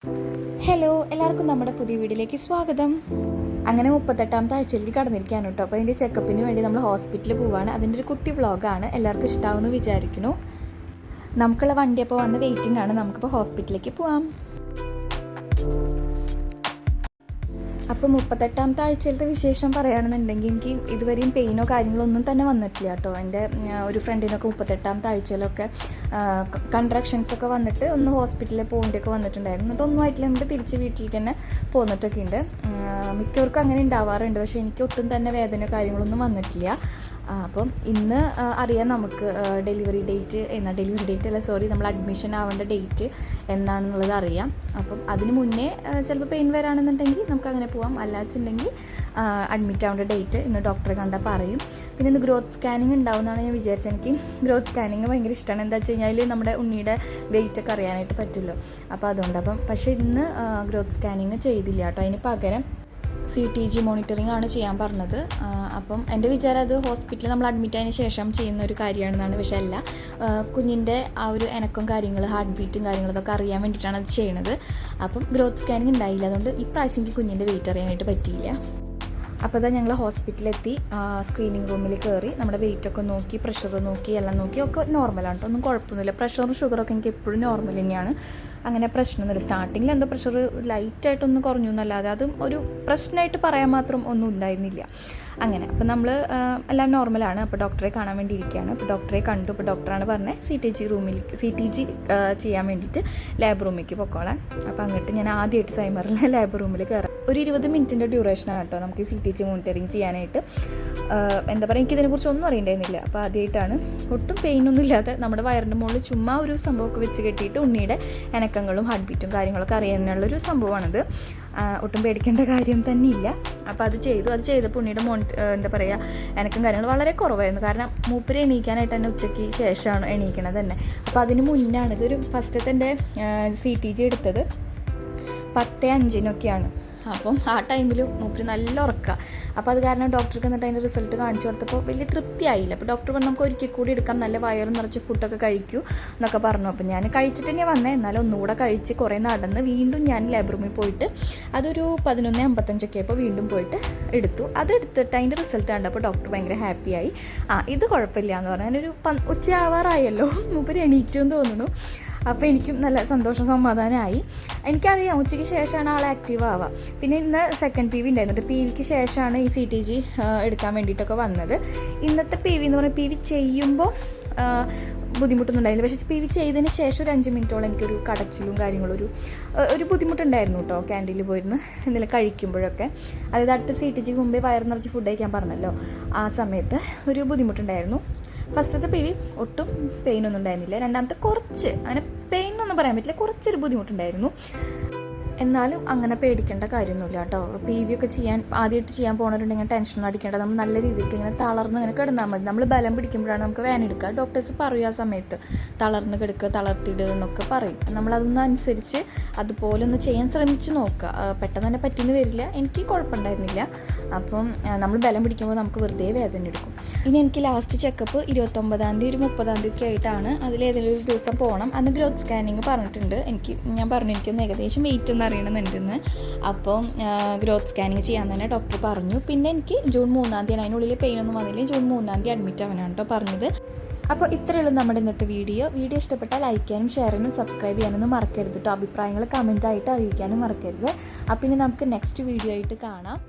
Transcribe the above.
Hello, എല്ലാവർക്കും നമ്മുടെ പുതിയ വീഡിയോയിലേക്ക് സ്വാഗതം. അങ്ങനെ 38ാമത്തെ ആഴ്ചയിലേക്ക് കടന്നിരിക്കുകയാണ് കേട്ടോ. അപ്പോൾ അതിൻ്റെ ചെക്കപ്പിന് വേണ്ടി നമ്മൾ ഹോസ്പിറ്റലിൽ പോവുകയാണ്. അതിൻ്റെ ഒരു കുട്ടി വ്ളോഗാണ്. എല്ലാവർക്കും ഇഷ്ടമാവുമെന്ന് വിചാരിക്കുന്നു. നമുക്കുള്ള വണ്ടി അപ്പോൾ വന്ന് വെയിറ്റിംഗ് ആണ്. നമുക്കിപ്പോൾ ഹോസ്പിറ്റലിലേക്ക് പോവാം. അപ്പോൾ 38ാമത്തെ ആഴ്ചയിലത്തെ വിശേഷം പറയുകയാണെന്നുണ്ടെങ്കിൽ എനിക്ക് ഇതുവരെയും പെയിനോ കാര്യങ്ങളോ ഒന്നും തന്നെ വന്നിട്ടില്ല കേട്ടോ. എൻ്റെ ഒരു ഫ്രണ്ടിനൊക്കെ 38ാമത്തെ ആഴ്ചയിലൊക്കെ കൺട്രാക്ഷൻസൊക്കെ വന്നിട്ട് ഒന്ന് ഹോസ്പിറ്റലിൽ പോകേണ്ടിയൊക്കെ വന്നിട്ടുണ്ടായിരുന്നു. എന്നിട്ട് ഒന്നും ആയിട്ടില്ല, എന്നിട്ട് തിരിച്ച് വീട്ടിലേക്ക് തന്നെ പോന്നിട്ടൊക്കെ ഉണ്ട്. മിക്കവർക്കും അങ്ങനെ ഉണ്ടാവാറുണ്ട്, പക്ഷേ എനിക്ക് ഒട്ടും തന്നെ വേദനയോ കാര്യങ്ങളൊന്നും വന്നിട്ടില്ല. അപ്പം ഇന്ന് അറിയാം നമുക്ക് ഡെലിവറി ഡേറ്റ് നമ്മൾ അഡ്മിഷൻ ആവേണ്ട ഡേറ്റ് എന്നാണെന്നുള്ളത് അറിയാം. അപ്പം അതിന് മുന്നേ ചിലപ്പോൾ പെയിൻ വരാണെന്നുണ്ടെങ്കിൽ നമുക്ക് അങ്ങനെ പോവാം. അല്ലാച്ചുണ്ടെങ്കിൽ അഡ്മിറ്റ് ആവേണ്ട ഡേറ്റ് ഇന്ന് ഡോക്ടറെ കണ്ടാൽ പറയും. പിന്നെ ഇന്ന് ഗ്രോത്ത് സ്കാനിങ് ഉണ്ടാവുമെന്നാണ് ഞാൻ വിചാരിച്ചത്. എനിക്ക് ഗ്രോത്ത് സ്കാനിങ് ഭയങ്കര ഇഷ്ടമാണ്. എന്താ വെച്ച് കഴിഞ്ഞാൽ നമ്മുടെ ഉണ്ണിയുടെ വെയിറ്റൊക്കെ അറിയാനായിട്ട് പറ്റുമല്ലോ. അപ്പോൾ അതുകൊണ്ട് പക്ഷേ ഇന്ന് ഗ്രോത്ത് സ്കാനിങ് ചെയ്തില്ല കേട്ടോ. അതിന് പകരം CTG മോണിറ്ററിംഗ് ആണ് ചെയ്യാൻ പറഞ്ഞത്. അപ്പം എൻ്റെ വിചാരം അത് ഹോസ്പിറ്റലിൽ നമ്മൾ അഡ്മിറ്റ് ആയതിനു ശേഷം ചെയ്യുന്ന ഒരു കാര്യമാണെന്നാണ്. പക്ഷേ അല്ല, കുഞ്ഞിൻ്റെ ആ ഒരു ഇനക്കും കാര്യങ്ങൾ, ഹാർട്ട് ബീറ്റും കാര്യങ്ങളും അതൊക്കെ അറിയാൻ വേണ്ടിയിട്ടാണ് അത് ചെയ്യണത്. അപ്പം ഗ്രോത്ത് സ്കാനിങ് ഉണ്ടായില്ല, അതുകൊണ്ട് ഇപ്രാവശ്യം എനിക്ക് കുഞ്ഞിൻ്റെ വെയിറ്റ് അറിയാനായിട്ട് പറ്റിയില്ല. അപ്പോൾ അതാ ഞങ്ങൾ ഹോസ്പിറ്റലിലെത്തി. സ്ക്രീനിങ് റൂമിൽ കയറി നമ്മുടെ വെയിറ്റൊക്കെ നോക്കി, പ്രഷർ നോക്കി, എല്ലാം നോക്കി. ഒക്കെ നോർമലാണ് കേട്ടോ, ഒന്നും കുഴപ്പമൊന്നുമില്ല. പ്രഷറും ഷുഗറൊക്കെ എനിക്ക് എപ്പോഴും നോർമൽ തന്നെയാണ്. അങ്ങനെ പ്രശ്നമൊന്നുമില്ല. സ്റ്റാർട്ടിങ്ങിൽ എന്തോ പ്രഷർ ലൈറ്റായിട്ടൊന്ന് കുറഞ്ഞു എന്നല്ലാതെ അതും ഒരു പ്രശ്നമായിട്ട് പറയാൻ മാത്രം ഒന്നും ഉണ്ടായിരുന്നില്ല. അങ്ങനെ അപ്പോൾ നമ്മൾ എല്ലാം നോർമലാണ്. അപ്പോൾ ഡോക്ടറെ കാണാൻ വേണ്ടി ഇരിക്കുകയാണ്. അപ്പോൾ ഡോക്ടറെ കണ്ടു. അപ്പോൾ ഡോക്ടറാണ് പറഞ്ഞത് CTG ചെയ്യാൻ വേണ്ടിയിട്ട് ലാബ് റൂമിലേക്ക് പൊക്കോളാം. അപ്പോൾ അങ്ങോട്ട് ഞാൻ ആദ്യമായിട്ട് സൈമറിൽ ലാബ് റൂമിൽ കയറാം. ഒരു 20 മിനിറ്റിൻ്റെ ഡ്യൂറേഷനാണ് കേട്ടോ നമുക്ക് CTG മോണിറ്ററിങ് ചെയ്യാനായിട്ട്. എന്താ പറയുക, എനിക്കിതിനെക്കുറിച്ച് ഒന്നും അറിയണ്ടായിരുന്നില്ല. അപ്പോൾ ആദ്യമായിട്ടാണ്. ഒട്ടും പെയിനൊന്നും ഇല്ലാതെ നമ്മുടെ വയറിൻ്റെ മുകളിൽ ചുമ്മാ ഒരു സംഭവമൊക്കെ വെച്ച് കെട്ടിയിട്ട് ഉണ്ണിയുടെ ഇനക്കങ്ങളും ഹാർട്ട് ബീറ്റും കാര്യങ്ങളൊക്കെ അറിയാനുള്ളൊരു സംഭവമാണിത്. ഒട്ടും പേടിക്കേണ്ട കാര്യം തന്നെ ഇല്ല. അപ്പോൾ അത് ചെയ്തപ്പോൾ ഉണ്ണിയുടെ എന്താ പറയുക, ഇനക്കും കാര്യങ്ങൾ വളരെ കുറവായിരുന്നു. കാരണം മൂപ്പര് എണീക്കാനായിട്ട് തന്നെ ഉച്ചയ്ക്ക് ശേഷമാണ് എണീക്കണത് തന്നെ. അപ്പോൾ അതിന് മുന്നാണ് ഇതൊരു ഫസ്റ്റത്തെ എൻ്റെ CTG എടുത്തത് 10:05 അപ്പം ആ ടൈമിൽ മൂപ്പര് നല്ല ഉറക്കുക. അപ്പോൾ അത് കാരണം ഡോക്ടർക്ക് എന്നിട്ട് അതിൻ്റെ റിസൾട്ട് കാണിച്ചു കൊടുത്തപ്പോൾ വലിയ തൃപ്തിയായില്ല. അപ്പോൾ ഡോക്ടർ പറഞ്ഞു നമുക്ക് ഒരിക്കൽ കൂടി എടുക്കാം, നല്ല വയറ് നിറച്ച് ഫുഡൊക്കെ കഴിക്കൂ എന്നൊക്കെ പറഞ്ഞു. അപ്പോൾ ഞാൻ കഴിച്ചിട്ട് തന്നെ വന്നേ, എന്നാലും ഒന്നുകൂടെ കഴിച്ച് കുറേ നടന്ന് വീണ്ടും ഞാൻ ലാബ് റൂമിൽ പോയിട്ട് അതൊരു 11:55 ആയപ്പോൾ വീണ്ടും പോയിട്ട് എടുത്തു. അതെടുത്തിട്ട് അതിൻ്റെ റിസൾട്ട് കണ്ടപ്പോൾ ഡോക്ടർ ഭയങ്കര ഹാപ്പിയായി. ഇത് കുഴപ്പമില്ല എന്ന് പറഞ്ഞു. ഞാനൊരു ഉച്ചയാവാറായല്ലോ, മൂപ്പര് എണീറ്റു എന്ന് തോന്നുന്നു. അപ്പോൾ എനിക്കും നല്ല സന്തോഷം, സമാധാനമായി. എനിക്കറിയാം ഉച്ചയ്ക്ക് ശേഷമാണ് ആൾ ആക്റ്റീവ് ആവുക. പിന്നെ ഇന്ന് സെക്കൻഡ് PV ഉണ്ടായിരുന്നുണ്ട്. PVക്ക് ശേഷമാണ് ഈ CTG എടുക്കാൻ വേണ്ടിയിട്ടൊക്കെ വന്നത്. ഇന്നത്തെ PV എന്ന് പറഞ്ഞാൽ PV ചെയ്യുമ്പോൾ ബുദ്ധിമുട്ടൊന്നും ഉണ്ടായില്ല. പക്ഷേ PV ചെയ്തതിന് ശേഷം ഒരു 5 മിനിറ്റോളം എനിക്കൊരു കടച്ചിലും കാര്യങ്ങളും ഒരു ബുദ്ധിമുട്ടുണ്ടായിരുന്നു കേട്ടോ. ക്യാൻറ്റീനിൽ പോയിരുന്ന് എന്തെങ്കിലും കഴിക്കുമ്പോഴൊക്കെ, അതായത് അടുത്ത CTG മുമ്പേ വയറ് നിറച്ച് ഫുഡ് കഴിക്കാൻ പറഞ്ഞല്ലോ, ആ സമയത്ത് ഒരു ബുദ്ധിമുട്ടുണ്ടായിരുന്നു. ഫസ്റ്റത്തെ PV ഒട്ടും പെയിനൊന്നും ഉണ്ടായിരുന്നില്ല. രണ്ടാമത്തെ കുറച്ച് അങ്ങനെ പെയിനൊന്നും പറയാൻ പറ്റില്ല, കുറച്ചൊരു ബുദ്ധിമുട്ടുണ്ടായിരുന്നു. എന്നാലും അങ്ങനെ പേടിക്കേണ്ട കാര്യമൊന്നുമില്ല കേട്ടോ. PV ഒക്കെ ആദ്യമായിട്ട് ചെയ്യാൻ പോകുന്നവരുണ്ടെങ്കിൽ ടെൻഷനൊന്നും അടിക്കേണ്ട. നമ്മൾ നല്ല രീതിക്ക് ഇങ്ങനെ തളർന്ന് ഇങ്ങനെ കിടന്നാൽ മതി. നമ്മൾ ബലം പിടിക്കുമ്പോഴാണ് നമുക്ക് വേദന എടുക്കുക. ഡോക്ടേഴ്സ് പറയും ആ സമയത്ത് തളർന്ന് കിടക്കുക, തളർത്തിടുക എന്നൊക്കെ പറയും. നമ്മളതൊന്നും അനുസരിച്ച് അതുപോലെ ഒന്ന് ചെയ്യാൻ ശ്രമിച്ച് നോക്കുക. പെട്ടെന്ന് തന്നെ പറ്റിയെന്ന് വരില്ല. എനിക്ക് കുഴപ്പമുണ്ടായിരുന്നില്ല. അപ്പം നമ്മൾ ബലം പിടിക്കുമ്പോൾ നമുക്ക് വെറുതെ വേദന എടുക്കും. ഇനി എനിക്ക് ലാസ്റ്റ് ചെക്കപ്പ് 29-ാം തീയതി, 30-ാം തീയതി ഒക്കെ ആയിട്ടാണ്. അതിലേതെങ്കിലും ഒരു ദിവസം പോകണം. അന്ന് ഗ്രോത്ത് സ്കാനിങ് പറഞ്ഞിട്ടുണ്ട്. ഞാൻ പറഞ്ഞു എനിക്കൊന്ന് ഏകദേശം വെയിറ്റ് ഒന്ന് അറിയണമെന്നുണ്ടെന്ന്. അപ്പം ഗ്രോത്ത് സ്കാനിങ് ചെയ്യാൻ തന്നെ ഡോക്ടർ പറഞ്ഞു. പിന്നെ എനിക്ക് ജൂൺ 3-ാം തീയതി, അതിനുള്ളിൽ പെയിനൊന്നും വന്നില്ലെങ്കിൽ ജൂൺ 3-ാം തീയതി അഡ്മിറ്റ് ആവാനാണ് കേട്ടോ പറഞ്ഞത്. അപ്പോൾ ഇത്രയുള്ളൂ നമ്മുടെ ഇന്നത്തെ വീഡിയോ ഇഷ്ടപ്പെട്ടാൽ ലൈക്ക് ചെയ്യാനും ഷെയർ ചെയ്യാനും സബ്സ്ക്രൈബ് ചെയ്യാനൊന്നും മറക്കരുത് കേട്ടോ. അഭിപ്രായങ്ങൾ കമൻറ്റായിട്ട് അറിയിക്കാനും മറക്കരുത്. അപ്പം ഇനി നമുക്ക് നെക്സ്റ്റ് വീഡിയോ ആയിട്ട് കാണാം.